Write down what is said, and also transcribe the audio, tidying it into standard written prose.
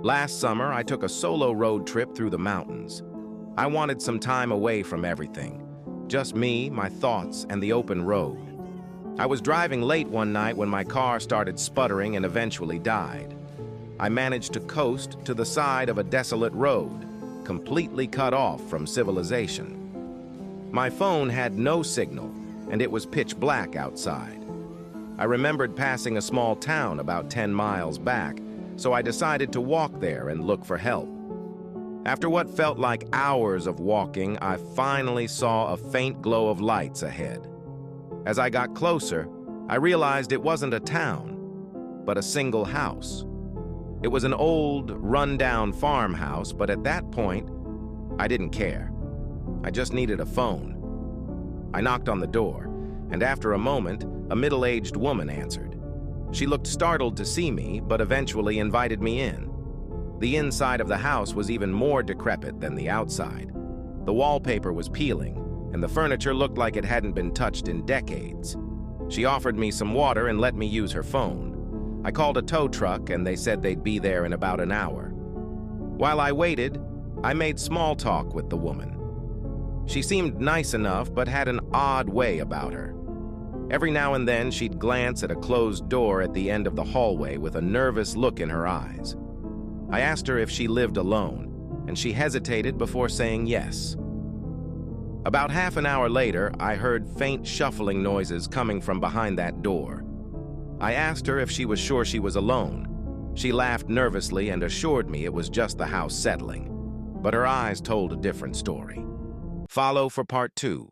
Last summer, I took a solo road trip through the mountains. I wanted some time away from everything. Just me, my thoughts, and the open road. I was driving late one night when my car started sputtering and eventually died. I managed to coast to the side of a desolate road, completely cut off from civilization. My phone had no signal, and it was pitch black outside. I remembered passing a small town about 10 miles back, so I decided to walk there and look for help. After what felt like hours of walking, I finally saw a faint glow of lights ahead. As I got closer, I realized it wasn't a town, but a single house. It was an old, run-down farmhouse, but at that point, I didn't care. I just needed a phone. I knocked on the door, and after a moment, a middle-aged woman answered. She looked startled to see me, but eventually invited me in. The inside of the house was even more decrepit than the outside. The wallpaper was peeling, and the furniture looked like it hadn't been touched in decades. She offered me some water and let me use her phone. I called a tow truck, and they said they'd be there in about an hour. While I waited, I made small talk with the woman. She seemed nice enough, but had an odd way about her. Every now and then, she'd glance at a closed door at the end of the hallway with a nervous look in her eyes. I asked her if she lived alone, and she hesitated before saying yes. About half an hour later, I heard faint shuffling noises coming from behind that door. I asked her if she was sure she was alone. She laughed nervously and assured me it was just the house settling, but her eyes told a different story. Follow for part 2.